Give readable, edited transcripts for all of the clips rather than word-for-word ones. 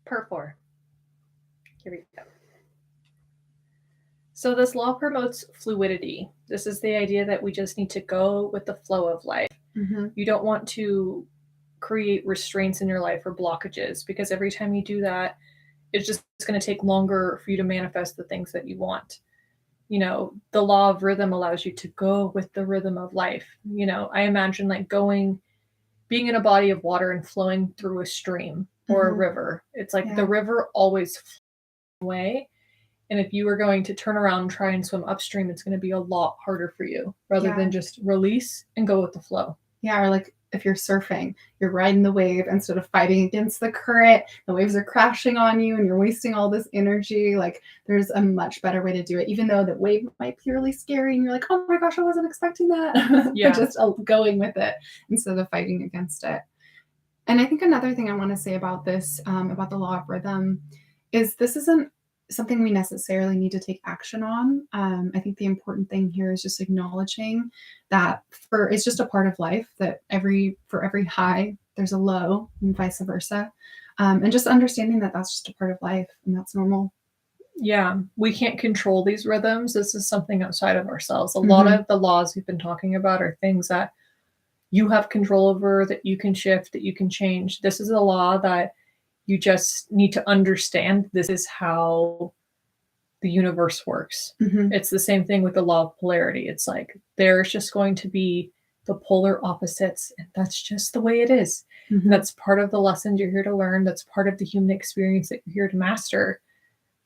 Part 4. Here we go. So this law promotes fluidity. This is the idea that we just need to go with the flow of life. Mm-hmm. You don't want to create restraints in your life or blockages, because every time you do that, it's just going to take longer for you to manifest the things that you want. The law of rhythm allows you to go with the rhythm of life. I imagine like being in a body of water and flowing through a stream or a river. It's like the river always flows away. And if you are going to turn around and try and swim upstream, it's going to be a lot harder for you rather than just release and go with the flow. Yeah, or like if you're surfing, you're riding the wave instead of fighting against the current. The waves are crashing on you and you're wasting all this energy. Like there's a much better way to do it, even though the wave might be really scary and you're like, oh my gosh, I wasn't expecting that. Yeah. But just going with it instead of fighting against it. And I think another thing I want to say about this, about the law of rhythm, is this isn't something we necessarily need to take action on. I think the important thing here is just acknowledging that it's just a part of life, that for every high there's a low and vice versa, and just understanding that that's just a part of life and that's normal. Yeah, we can't control these rhythms. This is something outside of ourselves. A lot of the laws we've been talking about are things that you have control over, that you can shift, that you can change. This is a law that you just need to understand. This is how the universe works. It's the same thing with the law of polarity. It's like there's just going to be the polar opposites, and that's just the way it is. That's part of the lessons you're here to learn. That's part of the human experience that you're here to master.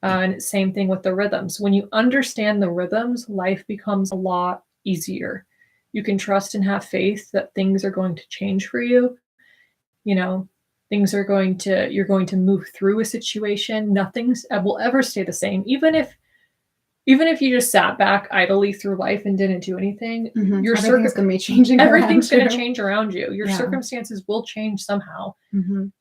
And same thing with the rhythms. When you understand the rhythms, life becomes a lot easier. You can trust and have faith that things are going to change for you. You're going to move through a situation. Nothing will ever stay the same. Even if you just sat back idly through life and didn't do anything, everything's going to be changing. Everything's going to change around you. Your circumstances will change somehow. And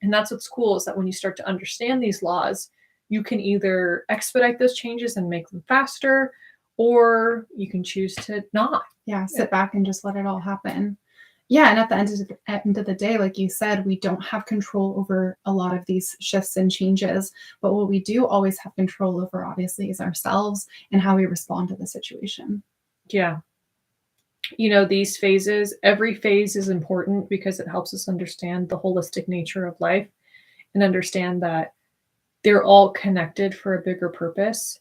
that's what's cool, is that when you start to understand these laws, you can either expedite those changes and make them faster, or you can choose to not. Yeah, sit back and just let it all happen. Yeah, and at the end of the day, like you said, we don't have control over a lot of these shifts and changes. But what we do always have control over, obviously, is ourselves and how we respond to the situation. Yeah. These phases, every phase is important because it helps us understand the holistic nature of life and understand that they're all connected for a bigger purpose.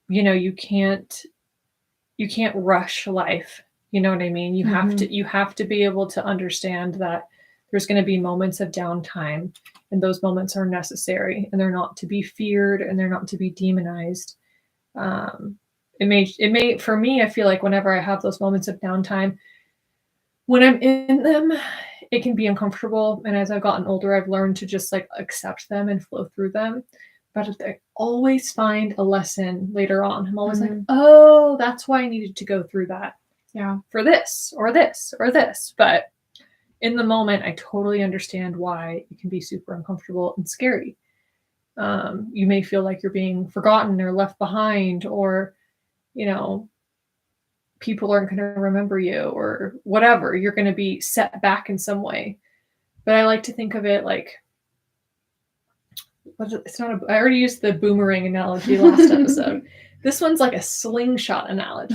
You can't rush life. You know what I mean? You have to be able to understand that there's going to be moments of downtime, and those moments are necessary, and they're not to be feared, and they're not to be demonized. It may for me, I feel like whenever I have those moments of downtime, when I'm in them, it can be uncomfortable. And as I've gotten older, I've learned to just like accept them and flow through them. But I always find a lesson later on. I'm always like, oh, that's why I needed to go through that. Yeah. For this or this or this. But in the moment, I totally understand why it can be super uncomfortable and scary. You may feel like you're being forgotten or left behind, or, people aren't going to remember you, or whatever. You're going to be set back in some way. But I like to think of it like, I already used the boomerang analogy last episode. This one's like a slingshot analogy.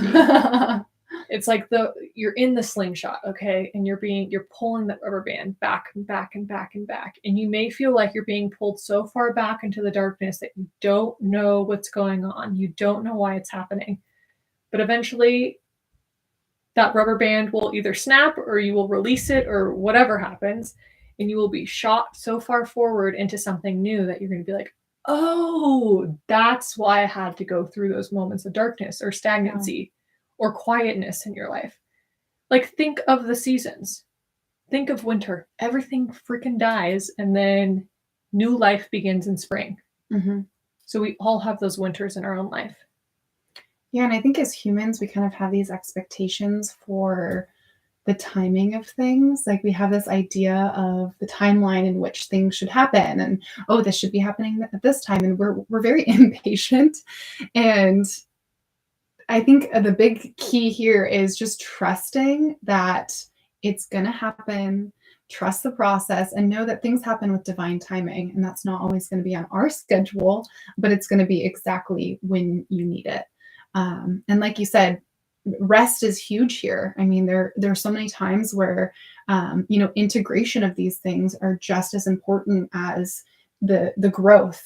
It's like you're in the slingshot, okay? And you're pulling that rubber band back and back and back and back. And you may feel like you're being pulled so far back into the darkness that you don't know what's going on. You don't know why it's happening. But eventually that rubber band will either snap, or you will release it, or whatever happens, and you will be shot so far forward into something new that you're going to be like, oh, that's why I had to go through those moments of darkness or stagnancy or quietness in your life. Like, think of the seasons. Think of winter. Everything freaking dies, and then new life begins in spring. So we all have those winters in our own life. Yeah, and I think as humans, we kind of have these expectations for the timing of things. Like we have this idea of the timeline in which things should happen, and oh, this should be happening at this time, and we're very impatient. And I think the big key here is just trusting that it's going to happen, trust the process, and know that things happen with divine timing. And that's not always going to be on our schedule, but it's going to be exactly when you need it. And like you said, rest is huge here. I mean, there's so many times where, integration of these things are just as important as the growth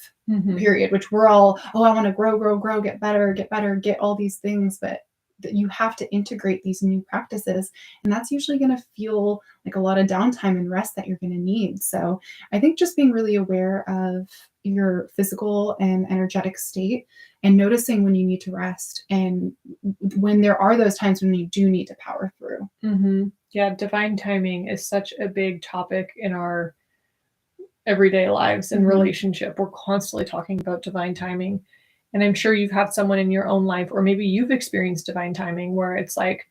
period, which we're all, oh, I want to grow, get better, get all these things. But that you have to integrate these new practices, and that's usually going to feel like a lot of downtime and rest that you're going to need. So I think just being really aware of your physical and energetic state, and noticing when you need to rest, and when there are those times when you do need to power through. Yeah, divine timing is such a big topic in our everyday lives and relationship. We're constantly talking about divine timing. And I'm sure you've had someone in your own life, or maybe you've experienced divine timing where it's like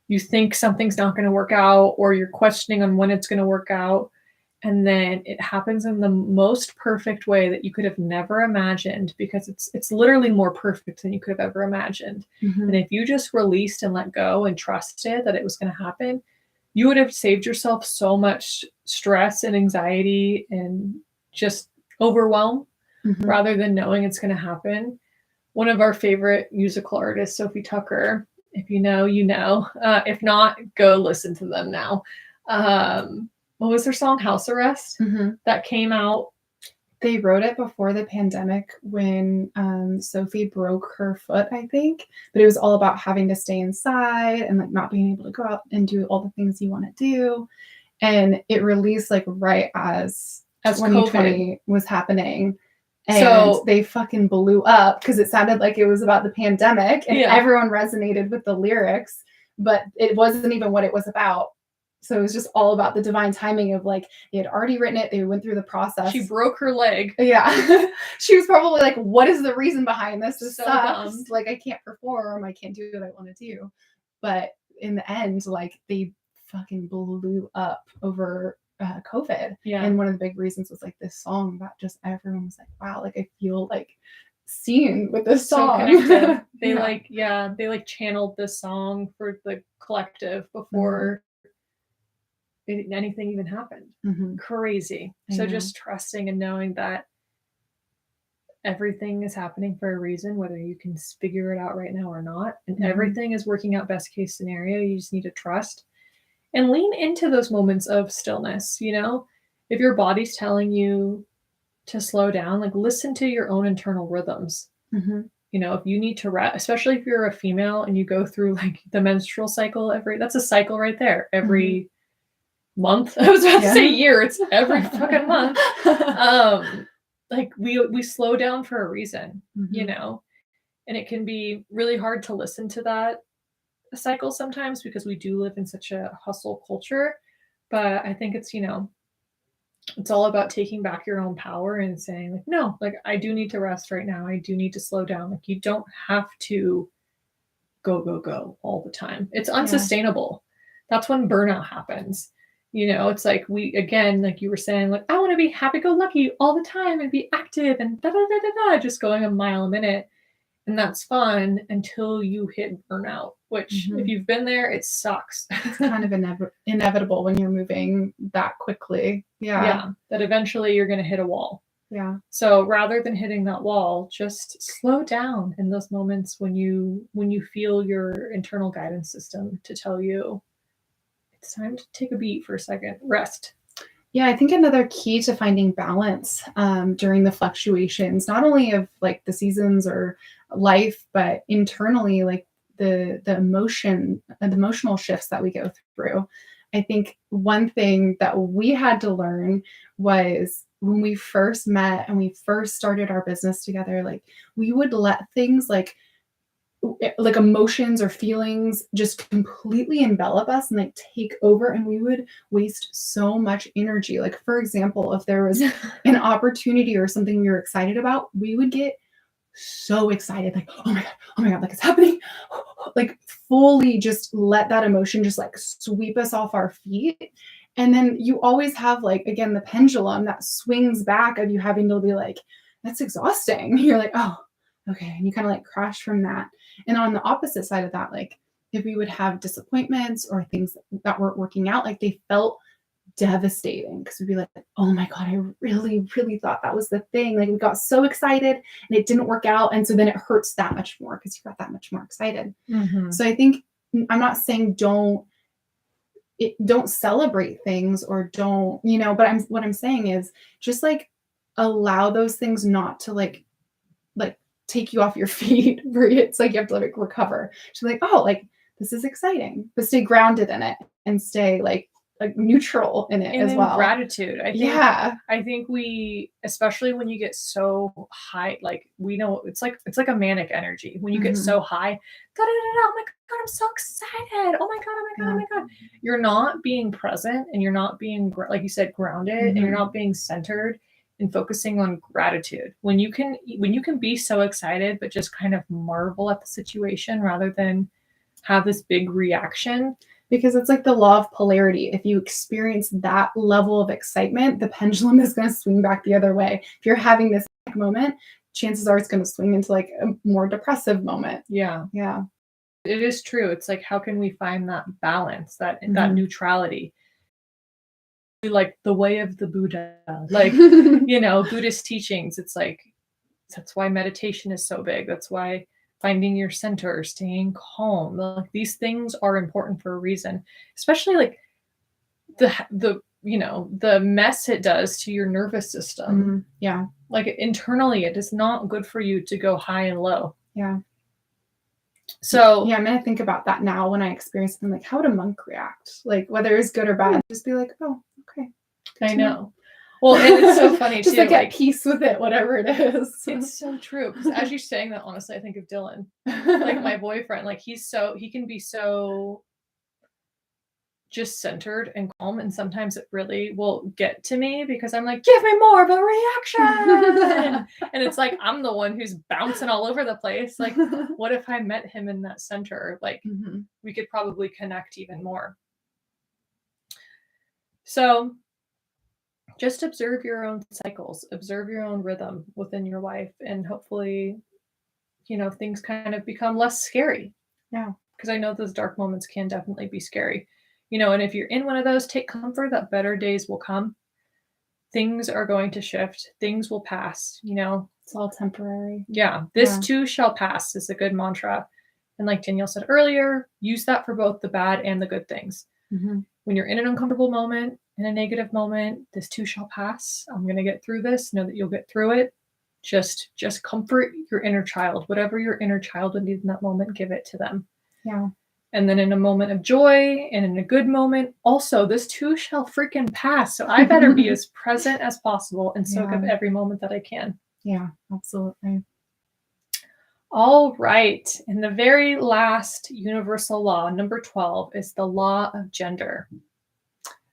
you think something's not going to work out, or you're questioning on when it's going to work out. And then it happens in the most perfect way that you could have never imagined, because it's literally more perfect than you could have ever imagined. And if you just released and let go and trusted that it was going to happen, you would have saved yourself so much stress and anxiety and just overwhelm rather than knowing it's going to happen. One of our favorite musical artists, Sophie Tucker, if you know, you know. If not, go listen to them now. What was their song? House Arrest? That came out. They wrote it before the pandemic when Sophie broke her foot, I think. But it was all about having to stay inside and like not being able to go out and do all the things you want to do. And it released like right as 2020 COVID was happening. And so they fucking blew up because it sounded like it was about the pandemic, and everyone resonated with the lyrics, but it wasn't even what it was about. So it was just all about the divine timing of like, they had already written it. They went through the process. She broke her leg. Yeah. She was probably like, what is the reason behind this? This so sucks. Dumb. Like, I can't perform. I can't do what I want to do. But in the end, like, they fucking blew up over COVID. Yeah. And one of the big reasons was like this song that just everyone was like, wow, like I feel like seen with this song. So they they channeled this song for the collective before anything even happened. Crazy. So just trusting and knowing that everything is happening for a reason, whether you can figure it out right now or not. And everything is working out best case scenario. You just need to trust and lean into those moments of stillness. If your body's telling you to slow down, like listen to your own internal rhythms. If you need to rest, especially if you're a female and you go through like the menstrual cycle that's a cycle right there. Every month. I was about to say year. It's every fucking month. Like we slow down for a reason, and it can be really hard to listen to that cycle sometimes because we do live in such a hustle culture. But I think it's, it's all about taking back your own power and saying like, no, like I do need to rest right now. I do need to slow down. Like you don't have to go all the time. It's unsustainable. That's when burnout happens. It's like like you were saying, like, I want to be happy-go-lucky all the time and be active and just going a mile a minute. And that's fun until you hit burnout, which if you've been there, it sucks. It's kind of inevitable when you're moving that quickly. Yeah. That eventually you're going to hit a wall. Yeah. So rather than hitting that wall, just slow down in those moments when you feel your internal guidance system to tell you it's time to take a beat for a second, rest. Yeah, I think another key to finding balance during the fluctuations, not only of like the seasons or life, but internally, like the emotional shifts that we go through. I think one thing that we had to learn was when we first met and we first started our business together, like we would let things like emotions or feelings just completely envelop us and like take over, and we would waste so much energy. Like, for example, if there was an opportunity or something we were excited about, we would get so excited, like, oh my god, like it's happening, like fully just let that emotion just like sweep us off our feet. And then you always have like, again, the pendulum that swings back of you having to be like, that's exhausting. You're like, oh, okay. And you kind of like crash from that. And on the opposite side of that, like if we would have disappointments or things that weren't working out, like they felt devastating because we'd be like, oh my God, I really, really thought that was the thing. Like we got so excited and it didn't work out. And so then it hurts that much more because you got that much more excited. Mm-hmm. So I think I'm not saying don't celebrate things or don't, but what I'm saying is just like allow those things not to like take you off your feet where it's like you have to like recover. She's like, oh, like this is exciting, but stay grounded in it and stay like neutral in it and as well. Gratitude. I think we, especially when you get so high, like we know it's like a manic energy. When you get so high, oh my God, I'm so excited. Oh my God, oh my God, oh my God. You're not being present and you're not being, like you said, grounded and you're not being centered and focusing on gratitude. When you can be so excited, but just kind of marvel at the situation rather than have this big reaction. Because it's like the law of polarity. If you experience that level of excitement, the pendulum is going to swing back the other way. If you're having this moment, chances are it's going to swing into like a more depressive moment. Yeah. Yeah. It is true. It's like, how can we find that balance, that neutrality? Like the way of the Buddha, like, Buddhist teachings. It's like, that's why meditation is so big. That's why finding your center, staying calm, like these things are important for a reason, especially like the mess it does to your nervous system. Yeah. Like internally, it is not good for you to go high and low. Yeah. So yeah, I'm gonna think about that now when I experience something like, how would a monk react? Like whether it's good or bad, just be like, oh, okay. I know. Well, and it's so funny just too. Like at peace with it, whatever it is. It's so true. Because as you're saying that, honestly, I think of Dylan, like my boyfriend. Like he can be so just centered and calm, and sometimes it really will get to me because I'm like, give me more of a reaction. And it's like I'm the one who's bouncing all over the place. Like, what if I met him in that center? Like, we could probably connect even more. So just observe your own cycles, observe your own rhythm within your life, and hopefully, things kind of become less scary. Yeah. Because I know those dark moments can definitely be scary. And if you're in one of those, take comfort that better days will come. Things are going to shift. Things will pass, It's all temporary. Yeah. This too shall pass is a good mantra. And like Danielle said earlier, use that for both the bad and the good things. When you're in an uncomfortable moment, in a negative moment, this too shall pass. I'm going to get through this. Know that you'll get through it. Just comfort your inner child. Whatever your inner child would need in that moment, give it to them. Yeah. And then in a moment of joy and in a good moment, also, this too shall freaking pass. So I better be as present as possible and soak up every moment that I can. Yeah, absolutely. All right. And the very last universal law, number 12, is the law of gender.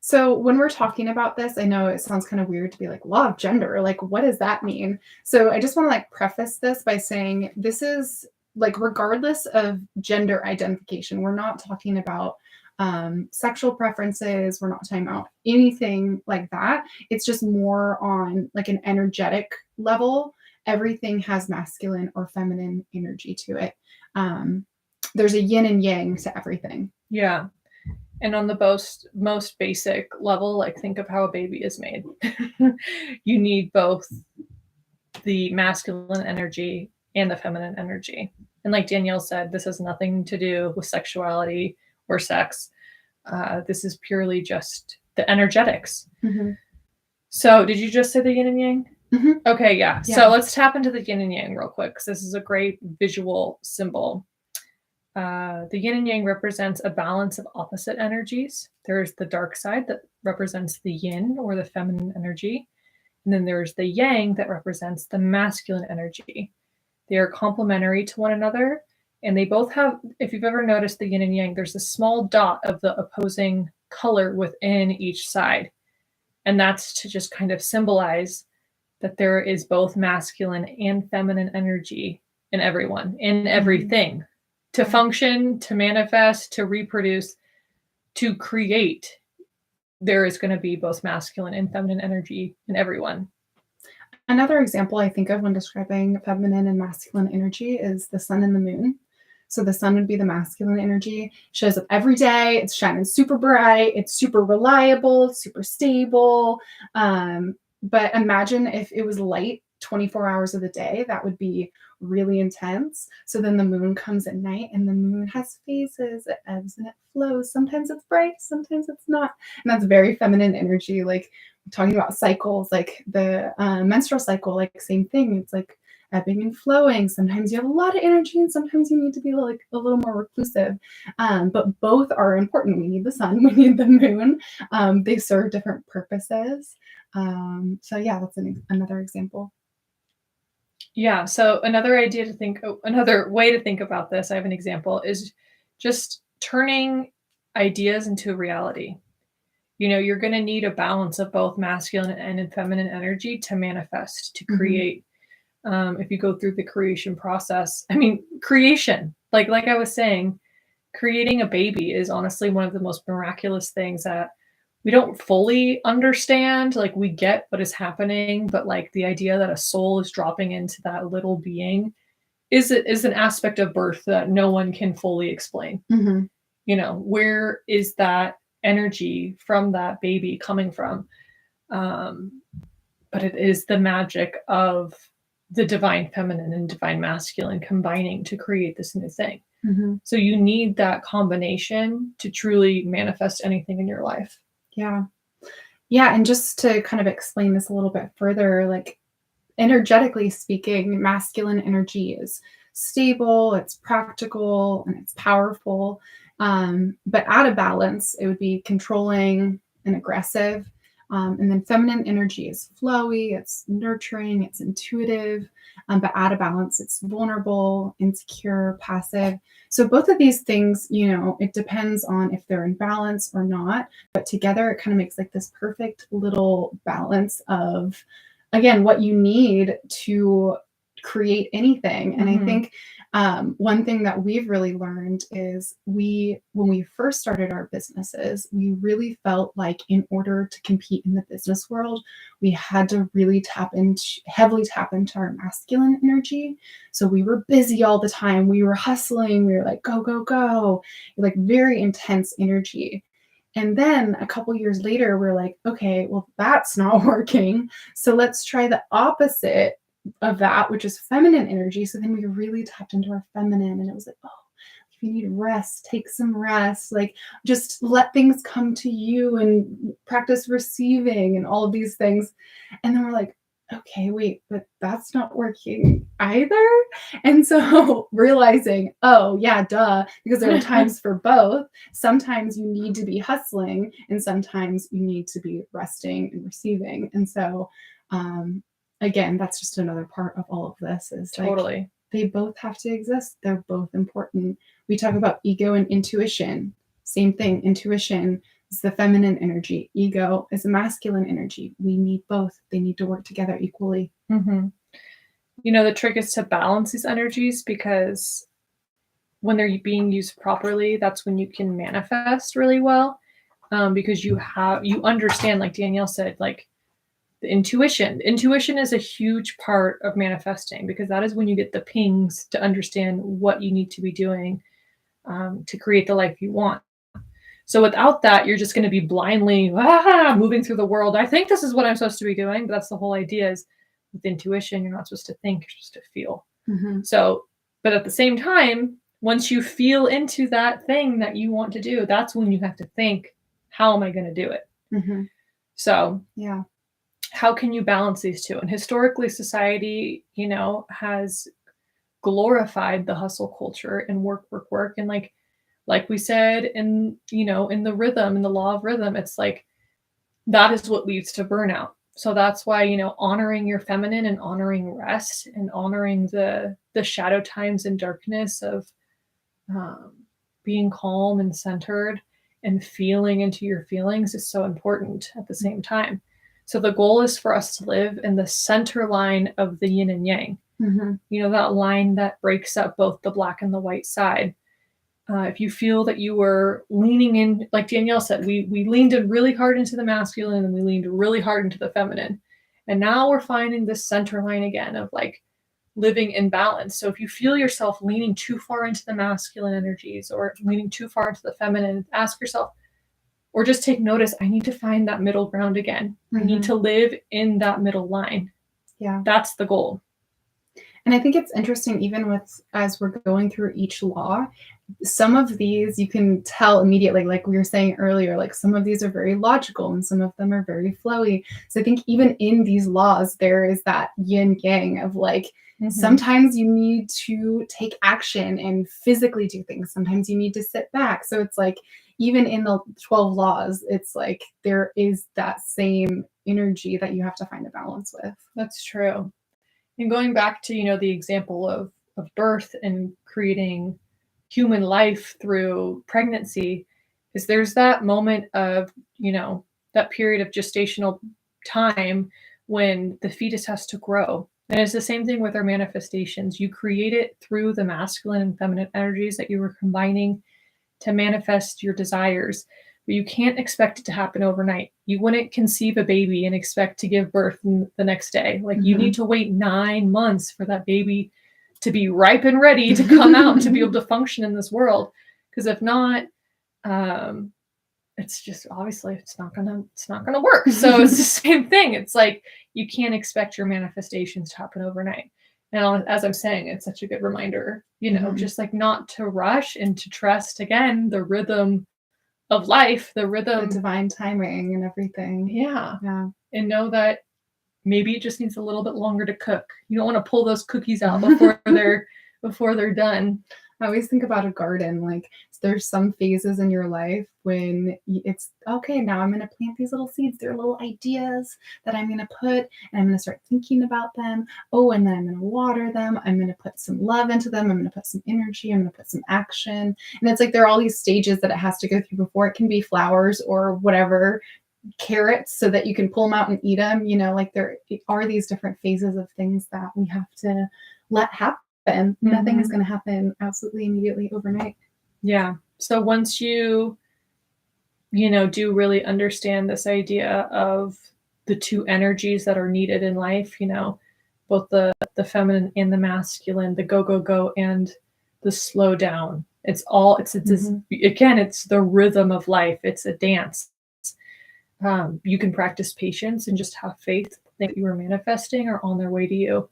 So when we're talking about this, I know it sounds kind of weird to be like, law of gender, like what does that mean? So I just want to like preface this by saying this is like regardless of gender identification, we're not talking about sexual preferences. We're not talking about anything like that. It's just more on like an energetic level. Everything has masculine or feminine energy to it. There's a yin and yang to everything. Yeah. And on the most basic level, like think of how a baby is made. You need both the masculine energy and the feminine energy. And like Danielle said, this has nothing to do with sexuality or sex. This is purely just the energetics. So did you just say the yin and yang? Okay, yeah. So let's tap into the yin and yang real quick because this is a great visual symbol. The yin and yang represents a balance of opposite energies. There's the dark side that represents the yin or the feminine energy. And then there's the yang that represents the masculine energy. They are complementary to one another. And they both have, if you've ever noticed the yin and yang, there's a small dot of the opposing color within each side. And that's to just kind of symbolize that there is both masculine and feminine energy in everyone, in everything. To function, to manifest, to reproduce, to create, there is going to be both masculine and feminine energy in everyone. Another example I think of when describing feminine and masculine energy is the sun and the moon. So the sun would be the masculine energy, shows up every day, it's shining super bright, it's super reliable, it's super stable. But imagine if it was light 24 hours of the day, that would be really intense. So then the moon comes at night, and the moon has phases, it ebbs and it flows. Sometimes it's bright, sometimes it's not. And that's very feminine energy. Like talking about cycles, like the menstrual cycle, like same thing. It's like ebbing and flowing. Sometimes you have a lot of energy, and sometimes you need to be like a little more reclusive. But both are important. We need the sun, we need the moon. They serve different purposes. So yeah, that's another example. Yeah. So another idea to think, another way to think about this, I have an example, is just turning ideas into reality. You're going to need a balance of both masculine and feminine energy to manifest, to create. If you go through the creation process, I mean, creation, like I was saying, creating a baby is honestly one of the most miraculous things that we don't fully understand. Like we get what is happening, but like the idea that a soul is dropping into that little being is an aspect of birth that no one can fully explain. Mm-hmm. Where is that energy from that baby coming from? But it is the magic of the divine feminine and divine masculine combining to create this new thing. Mm-hmm. So you need that combination to truly manifest anything in your life. Yeah. Yeah. And just to kind of explain this a little bit further, like energetically speaking, masculine energy is stable, it's practical, and it's powerful. But out of balance, it would be controlling and aggressive. And then feminine energy is flowy, it's nurturing, it's intuitive. But out of balance, it's vulnerable, insecure, passive. So both of these things, it depends on if they're in balance or not. But together, it kind of makes like this perfect little balance of, again, what you need to create anything. And I think one thing that we've really learned is when we first started our businesses, we really felt like in order to compete in the business world, we had to really heavily tap into our masculine energy. So we were busy all the time. We were hustling. We were like, go, go, go, like very intense energy. And then a couple years later, we're like, okay, well, that's not working. So let's try the opposite of that, which is feminine energy. So then we really tapped into our feminine, and it was like, oh, if you need rest, take some rest. Like just let things come to you and practice receiving and all of these things. And then we're like, okay, wait, but that's not working either. And so realizing, oh, yeah, duh, because there are times for both. Sometimes you need to be hustling, and sometimes you need to be resting and receiving. And so, again, that's just another part of all of this is Totally. Like, they both have to exist. They're both important. We talk about ego and intuition. Same thing. Intuition is the feminine energy. Ego is a masculine energy. We need both. They need to work together equally. Mm-hmm. The trick is to balance these energies, because when they're being used properly, that's when you can manifest really well. Because you understand, like Danielle said, like the intuition. Intuition is a huge part of manifesting, because that is when you get the pings to understand what you need to be doing to create the life you want. So without that, you're just going to be blindly moving through the world. I think this is what I'm supposed to be doing, but that's the whole idea. Is with intuition, you're not supposed to think, you're supposed to feel. Mm-hmm. So, but at the same time, once you feel into that thing that you want to do, that's when you have to think, how am I going to do it? Mm-hmm. So, yeah. How can you balance these two? And historically, society, has glorified the hustle culture and work, work, work. And like we said, in the rhythm, in the law of rhythm, it's like that is what leads to burnout. So that's why, honoring your feminine and honoring rest and honoring the shadow times and darkness of being calm and centered and feeling into your feelings is so important at the same time. So the goal is for us to live in the center line of the yin and yang. Mm-hmm. That line that breaks up both the black and the white side. If you feel that you were leaning in, like Danielle said, we leaned in really hard into the masculine and we leaned really hard into the feminine. And now we're finding this center line again of like, living in balance. So if you feel yourself leaning too far into the masculine energies or leaning too far into the feminine, ask yourself, or just take notice, I need to find that middle ground again. I need to live in that middle line. Yeah. That's the goal. And I think it's interesting, even with as we're going through each law, some of these you can tell immediately, like we were saying earlier, like some of these are very logical and some of them are very flowy. So I think even in these laws, there is that yin yang of like, sometimes you need to take action and physically do things. Sometimes you need to sit back. So it's like, even in the 12 laws, it's like there is that same energy that you have to find a balance with. That's true. And going back to, the example of birth and creating human life through pregnancy, is there's that moment of, that period of gestational time when the fetus has to grow. And it's the same thing with our manifestations. You create it through the masculine and feminine energies that you were combining to manifest your desires. But you can't expect it to happen overnight. You wouldn't conceive a baby and expect to give birth the next day. Like you need to wait 9 months for that baby to be ripe and ready to come out to be able to function in this world. Because if not, it's just obviously it's not gonna work. So it's the same thing. It's like you can't expect your manifestations to happen overnight. And as I'm saying, it's such a good reminder, just like not to rush and to trust again the rhythm of life, the divine timing and everything. Yeah. And know that maybe it just needs a little bit longer to cook. You don't want to pull those cookies out before they're done. I always think about a garden. Like there's some phases in your life when it's okay, now I'm going to plant these little seeds. They're little ideas that I'm going to put, and I'm going to start thinking about them. Oh, and then I'm going to water them. I'm going to put some love into them. I'm going to put some energy. I'm going to put some action. And it's like there are all these stages that it has to go through before it can be flowers or whatever, carrots, so that you can pull them out and eat them. Like there are these different phases of things that we have to let happen. Nothing is going to happen absolutely immediately overnight. Yeah. So once you do really understand this idea of the two energies that are needed in life, both the feminine and the masculine, the go and the slow down. It's again, it's the rhythm of life. It's a dance. You can practice patience and just have faith that you are manifesting are on their way to you.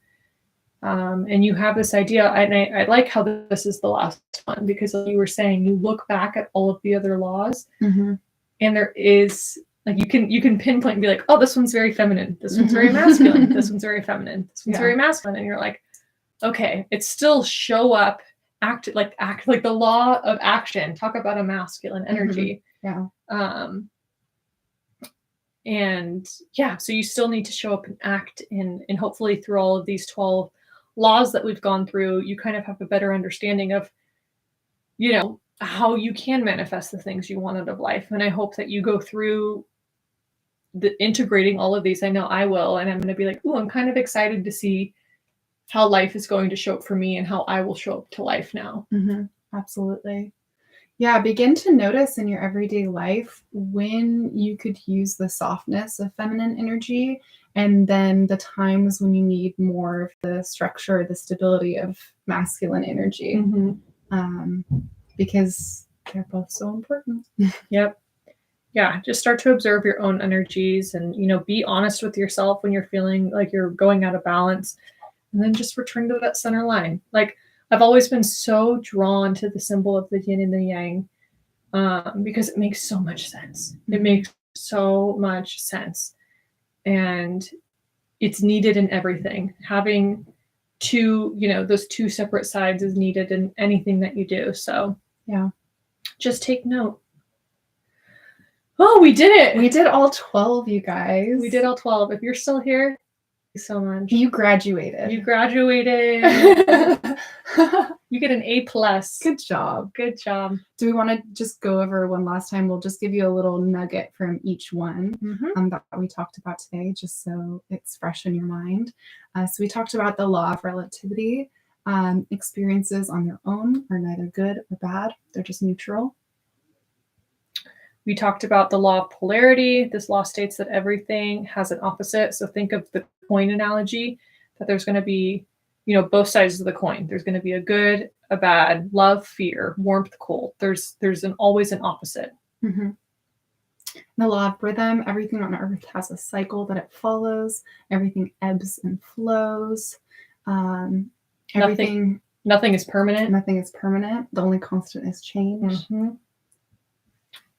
And you have this idea, and I like how this is the last one, because like you were saying, you look back at all of the other laws, and there is like you can pinpoint and be like, oh, this one's very feminine, this one's very masculine, this one's very feminine, this one's very masculine, and you're like, okay, it's still show up, act like the law of action. Talk about a masculine energy. And so you still need to show up and act, and hopefully through all of these 12 laws that we've gone through, you kind of have a better understanding of, how you can manifest the things you want out of life. And I hope that you go through the integrating all of these. I know I will, and I'm going to be like, oh, I'm kind of excited to see how life is going to show up for me and how I will show up to life now. Absolutely. Yeah, begin to notice in your everyday life when you could use the softness of feminine energy, and then the times when you need more of the structure, the stability of masculine energy, because they're both so important. Yep. Yeah, just start to observe your own energies and, be honest with yourself when you're feeling like you're going out of balance, and then just return to that center line. Like, I've always been so drawn to the symbol of the yin and the yang, because it makes so much sense. It makes so much sense. And it's needed in everything. Having those two separate sides is needed in anything that you do. So just take note. Oh, we did it. We did all 12, you guys. We did all 12. If you're still here, thank you so much. You graduated. You get an A+. Good job. Good job. Do we want to just go over one last time? We'll just give you a little nugget from each one that we talked about today, just so it's fresh in your mind. So we talked about the law of relativity. Experiences on their own are neither good or bad. They're just neutral. We talked about the law of polarity. This law states that everything has an opposite. So think of the coin analogy, that there's going to be both sides of the coin. There's going to be a good, a bad, love, fear, warmth, cold. There's always an opposite. Mm-hmm. The law of rhythm, everything on earth has a cycle that it follows. Everything ebbs and flows. Everything. Nothing is permanent. Nothing is permanent. The only constant is change. Mm-hmm.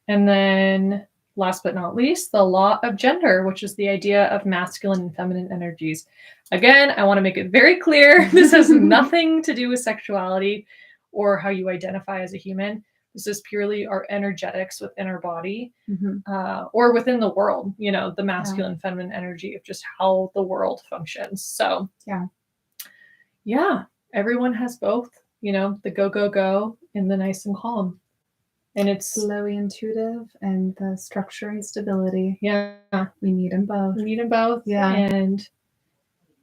And then last but not least, the law of gender, which is the idea of masculine and feminine energies. Again, I want to make it very clear, this has nothing to do with sexuality or how you identify as a human. This is purely our energetics within our body, or within the world, the masculine, feminine energy of just how the world functions. So yeah, everyone has both, the go, go, go and the nice and calm. And it's flowy, intuitive, and the structure and stability. Yeah. We need them both. Yeah. And,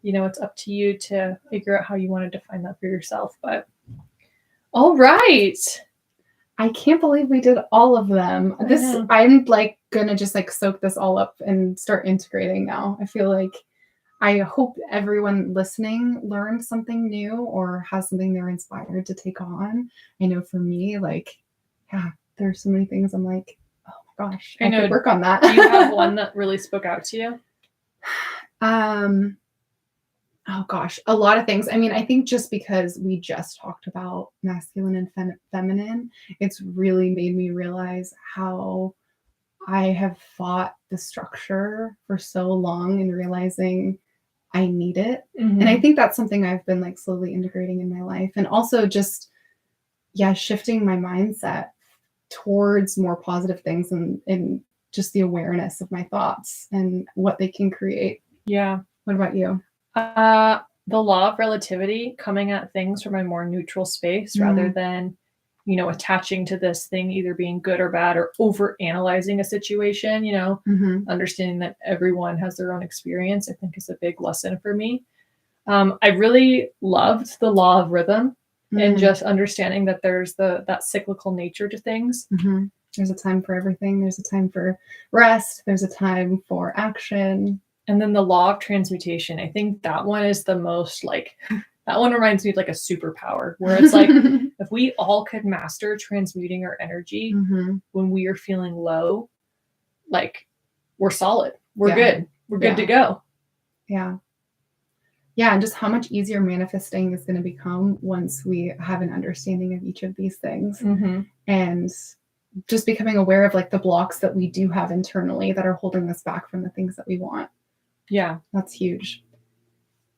it's up to you to figure out how you want to define that for yourself. But all right. I can't believe we did all of them. I'm gonna just soak this all up and start integrating now. I feel like I hope everyone listening learned something new or has something they're inspired to take on. I know for me, there's so many things I'm like, oh my gosh, I could work on that. Do you have one that really spoke out to you? Oh gosh, a lot of things. I mean, I think just because we just talked about masculine and feminine, it's really made me realize how I have fought the structure for so long and realizing I need it. And I think that's something I've been slowly integrating in my life. And also just, shifting my mindset towards more positive things and just the awareness of my thoughts and what they can create. Yeah. What about you? The law of relativity, coming at things from a more neutral space rather than, attaching to this thing either being good or bad or over analyzing a situation, understanding that everyone has their own experience, I think is a big lesson for me. I really loved the law of rhythm and just understanding that there's that cyclical nature to things. There's a time for everything. There's a time for rest. There's a time for action. And then the law of transmutation. I think that one is the most that one reminds me of a superpower where it's if we all could master transmuting our energy when we are feeling low, we're solid. We're good. We're good to go. Yeah. Yeah. And just how much easier manifesting is going to become once we have an understanding of each of these things. And just becoming aware of the blocks that we do have internally that are holding us back from the things that we want. Yeah. That's huge.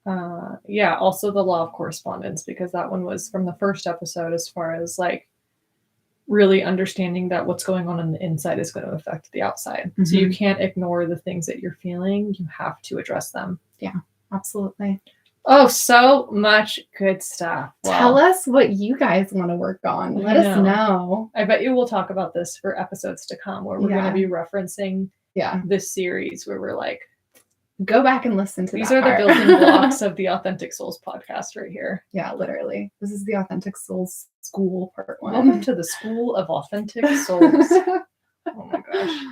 Also the law of correspondence, because that one was from the first episode as far as really understanding that what's going on the inside is going to affect the outside. So you can't ignore the things that you're feeling. You have to address them. Yeah, absolutely. Oh, so much good stuff. Wow. Tell us what you guys want to work on. Let us know. I bet you we'll talk about this for episodes to come where we're going to be referencing this series where we're go back and listen to these are the building blocks of the Authentic Souls podcast right here. Yeah, literally. This is the Authentic Souls School part 1. Welcome to the School of Authentic Souls. Oh my gosh.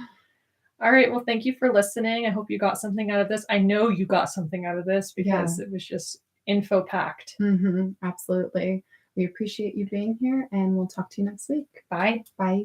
All right. Well, thank you for listening. I hope you got something out of this. I know you got something out of this because it was just info packed. Absolutely. We appreciate you being here and we'll talk to you next week. Bye. Bye.